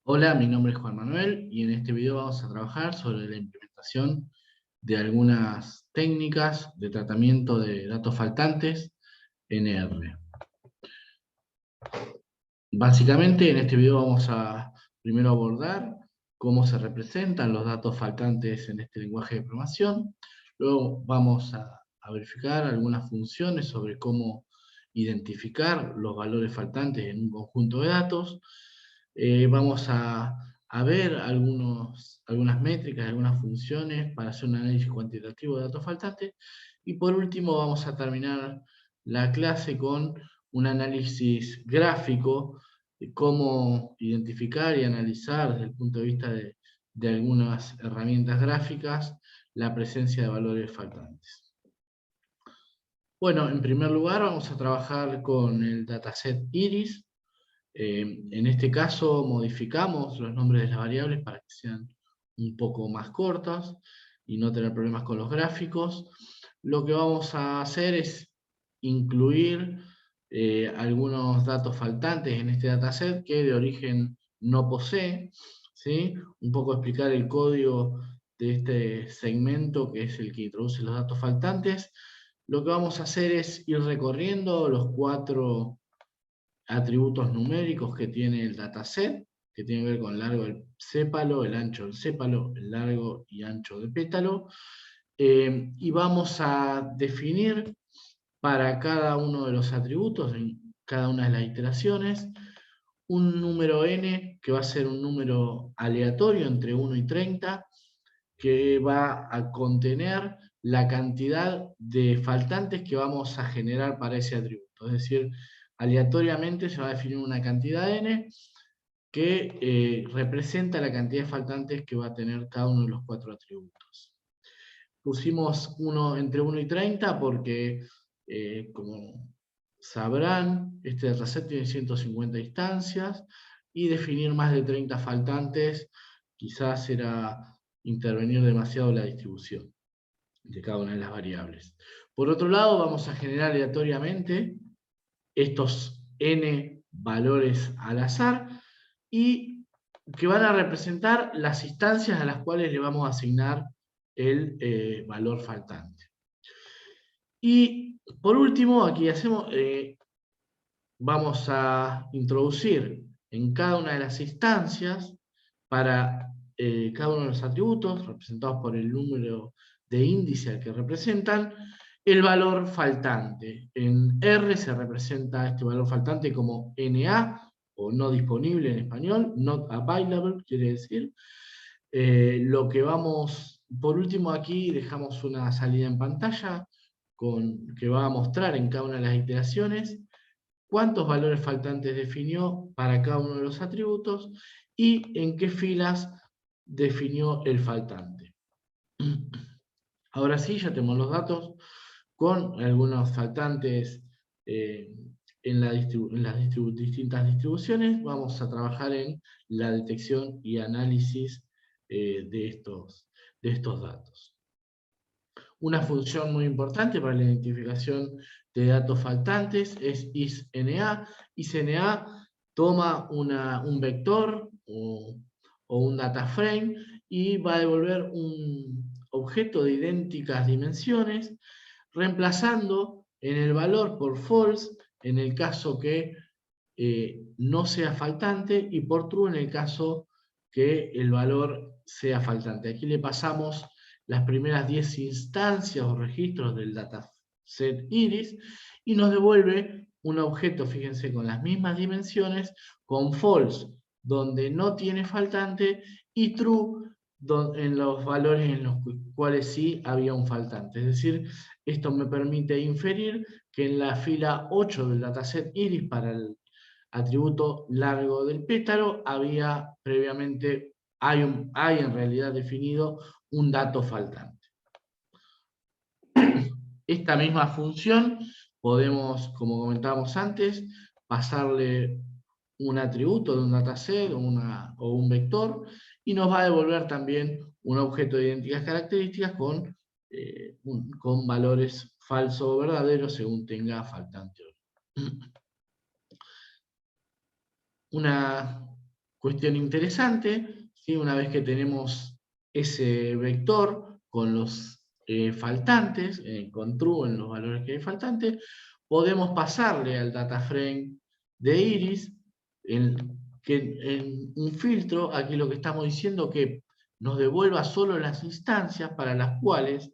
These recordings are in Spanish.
Hola, mi nombre es Juan Manuel y en este video vamos a trabajar sobre la implementación de algunas técnicas de tratamiento de datos faltantes en R. Básicamente en este video vamos a primero abordar cómo se representan los datos faltantes en este lenguaje de programación. Luego vamos a verificar algunas funciones sobre cómo identificar los valores faltantes en un conjunto de datos. Vamos a ver algunas métricas, algunas funciones para hacer un análisis cuantitativo de datos faltantes. Y por último vamos a terminar la clase con un análisis gráfico de cómo identificar y analizar desde el punto de vista de algunas herramientas gráficas la presencia de valores faltantes. Bueno, en primer lugar vamos a trabajar con el dataset iris. En este caso modificamos los nombres de las variables para que sean un poco más cortas y no tener problemas con los gráficos. Lo que vamos a hacer es incluir algunos datos faltantes en este dataset que de origen no posee, ¿sí? Un poco explicar el código de este segmento que es el que introduce los datos faltantes. Lo que vamos a hacer es ir recorriendo los 4 atributos numéricos que tiene el dataset, que tiene que ver con el largo del sépalo, el ancho del sépalo, el largo y ancho del pétalo, y vamos a definir para cada uno de los atributos, en cada una de las iteraciones, un número n, que va a ser un número aleatorio entre 1 y 30, que va a contener la cantidad de faltantes que vamos a generar para ese atributo. Es decir, aleatoriamente se va a definir una cantidad n que representa la cantidad de faltantes que va a tener cada uno de los 4 atributos. Pusimos entre 1 y 30 porque, como sabrán, este dataset tiene 150 instancias y definir más de 30 faltantes quizás era intervenir demasiado la distribución de cada una de las variables. Por otro lado, vamos a generar aleatoriamente estos n valores al azar y que van a representar las instancias a las cuales le vamos a asignar el valor faltante. Y por último, aquí vamos a introducir en cada una de las instancias, para cada uno de los atributos, representados por el número de índice al que representan, el valor faltante. En R se representa este valor faltante como NA, o no disponible en español, not available, quiere decir. Lo que vamos, por último aquí dejamos una salida en pantalla que va a mostrar en cada una de las iteraciones cuántos valores faltantes definió para cada uno de los atributos y en qué filas definió el faltante. Ahora sí, ya tenemos los datos con algunos faltantes en las distintas distribuciones. Vamos a trabajar en la detección y análisis de estos datos. Una función muy importante para la identificación de datos faltantes es isNA. isNA toma un vector o un data frame y va a devolver un objeto de idénticas dimensiones, reemplazando en el valor por false en el caso que no sea faltante y por true en el caso que el valor sea faltante. Aquí le pasamos las primeras 10 instancias o registros del dataset iris y nos devuelve un objeto, fíjense, con las mismas dimensiones, con false, donde no tiene faltante, y true, en los valores en los cuales sí había un faltante. Es decir, esto me permite inferir que en la fila 8 del dataset iris para el atributo largo del pétalo había previamente, hay en realidad definido un dato faltante. Esta misma función podemos, como comentábamos antes, pasarle un atributo de un dataset o un vector y nos va a devolver también un objeto de idénticas características con valores falso o verdadero según tenga faltante. Cuestión interesante, ¿sí? Una vez que tenemos ese vector con los faltantes, con true en los valores que hay faltantes, podemos pasarle al data frame de Iris en un filtro. Aquí lo que estamos diciendo es que nos devuelva solo las instancias para las cuales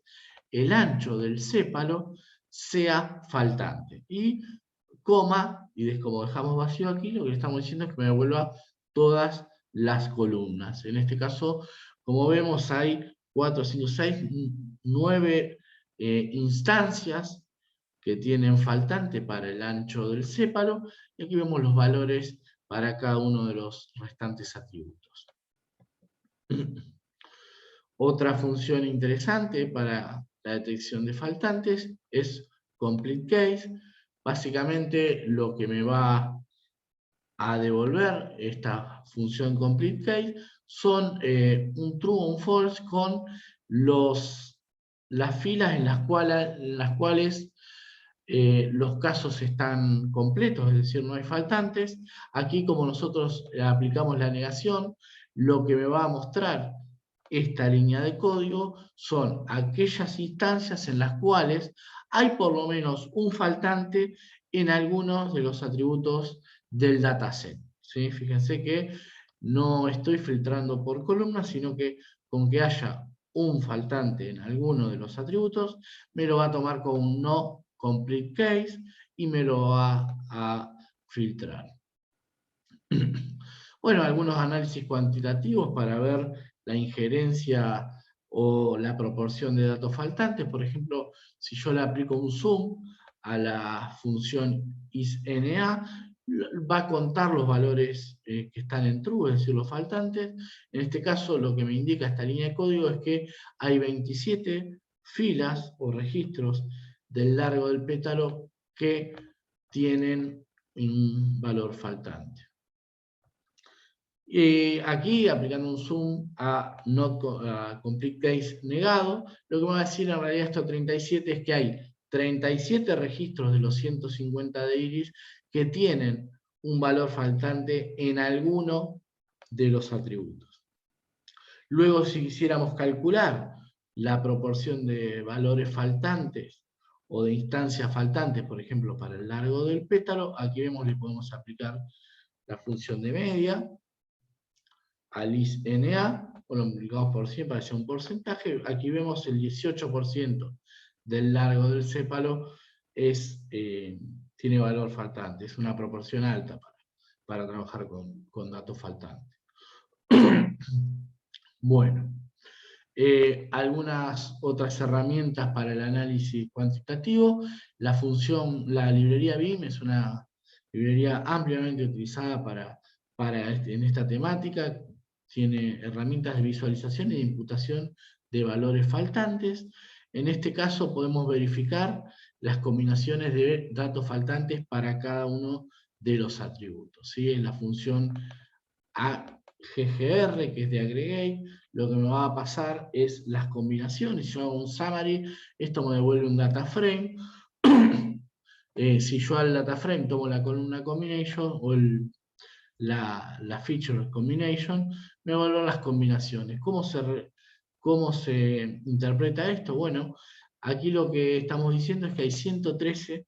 el ancho del sépalo sea faltante. Y coma, y como dejamos vacío aquí, lo que le estamos diciendo es que me devuelva todas las columnas. En este caso, como vemos, hay 4, 5, 6, 9 instancias que tienen faltante para el ancho del sépalo, y aquí vemos los valores para cada uno de los restantes atributos. Otra función interesante para la detección de faltantes es complete case. Básicamente lo que me va a devolver esta función complete case son un true o un false con las filas en las cuales los casos están completos, es decir, no hay faltantes. Aquí, como nosotros aplicamos la negación, lo que me va a mostrar esta línea de código son aquellas instancias en las cuales hay por lo menos un faltante en algunos de los atributos del dataset. ¿Sí? Fíjense que no estoy filtrando por columnas, sino que con que haya un faltante en alguno de los atributos, me lo va a tomar como un no complete case y me lo va a filtrar. Bueno, algunos análisis cuantitativos para ver la injerencia o la proporción de datos faltantes. Por ejemplo, si yo le aplico un zoom a la función isNA, va a contar los valores que están en true, es decir, los faltantes. En este caso, lo que me indica esta línea de código es que hay 27 filas o registros del largo del pétalo que tienen un valor faltante. Aquí, aplicando un zoom a complete case negado, lo que me va a decir en realidad estos 37 es que hay 37 registros de los 150 de Iris que tienen un valor faltante en alguno de los atributos. Luego, si quisiéramos calcular la proporción de valores faltantes o de instancias faltantes, por ejemplo, para el largo del pétalo, aquí vemos que podemos aplicar la función de media al isNA, o lo multiplicamos por 100 para hacer un porcentaje. Aquí vemos el 18% del largo del sépalo tiene valor faltante, es una proporción alta para trabajar con datos faltantes. Bueno, algunas otras herramientas para el análisis cuantitativo. La librería BIM es una librería ampliamente utilizada en esta temática. Tiene herramientas de visualización y de imputación de valores faltantes. En este caso podemos verificar las combinaciones de datos faltantes para cada uno de los atributos. ¿Sí? En la función AGGR, que es de aggregate, lo que me va a pasar es las combinaciones. Si yo hago un summary, esto me devuelve un data frame. Si yo al data frame tomo la columna combination o la feature combination, me vuelven las combinaciones. ¿Cómo se interpreta esto? Bueno, aquí lo que estamos diciendo es que hay 113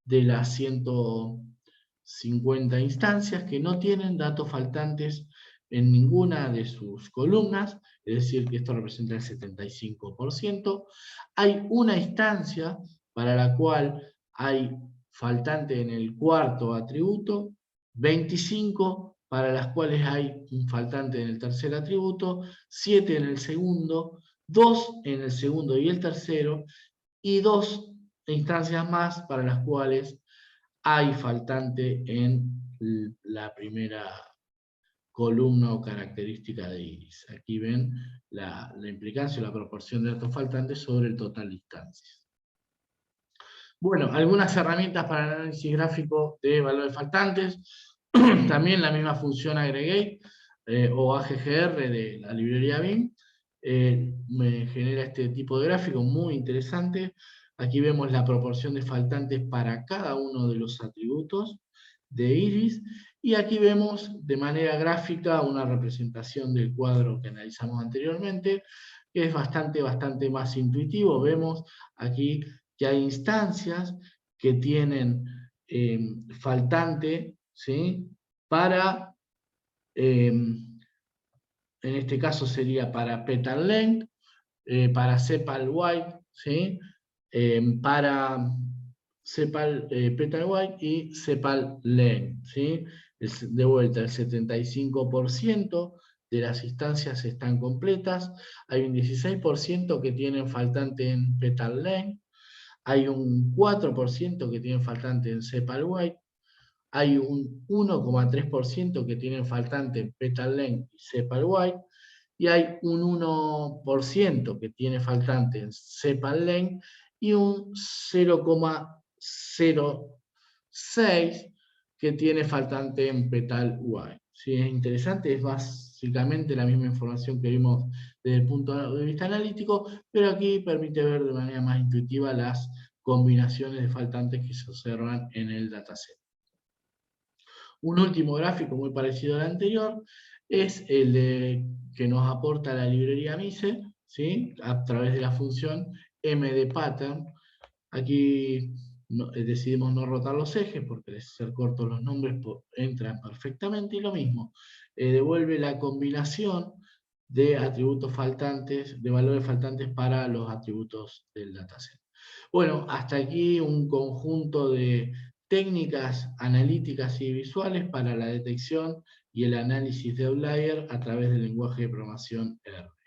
de las 150 instancias que no tienen datos faltantes en ninguna de sus columnas, es decir, que esto representa el 75%. Hay una instancia para la cual hay faltante en el cuarto atributo, 25 para las cuales hay un faltante en el tercer atributo, 7 en el segundo, 2 en el segundo y el tercero, y 2 instancias más para las cuales hay faltante en la primera columna o característica de Iris. Aquí ven la implicancia o la proporción de datos faltantes sobre el total de instancias. Bueno, algunas herramientas para el análisis gráfico de valores faltantes. También la misma función aggregate o AGGR de la librería BIM me genera este tipo de gráfico muy interesante. Aquí vemos la proporción de faltantes para cada uno de los atributos. de iris, y aquí vemos de manera gráfica una representación del cuadro que analizamos anteriormente, que es bastante más intuitivo. Vemos aquí que hay instancias que tienen faltante, ¿sí? Para, en este caso sería para petal length, para sepal white, ¿sí? Para sepal petal white y sepal length, ¿sí? De vuelta, el 75% de las instancias están completas, hay un 16% que tienen faltante en petal length, hay un 4% que tienen faltante en sepal white, hay un 1,3% que tienen faltante en petal length y sepal white, y hay un 1% que tiene faltante en sepal length y un 0,06 que tiene faltante en petal white. ¿Sí? Es interesante, es básicamente la misma información que vimos desde el punto de vista analítico, pero aquí permite ver de manera más intuitiva las combinaciones de faltantes que se observan en el dataset. Un último gráfico muy parecido al anterior es el que nos aporta la librería MISE, ¿sí? A través de la función mdpattern. Aquí decidimos no rotar los ejes porque al ser cortos los nombres entran perfectamente, y lo mismo, devuelve la combinación de atributos faltantes, de valores faltantes para los atributos del dataset. Bueno, hasta aquí un conjunto de técnicas analíticas y visuales para la detección y el análisis de outlier a través del lenguaje de programación R.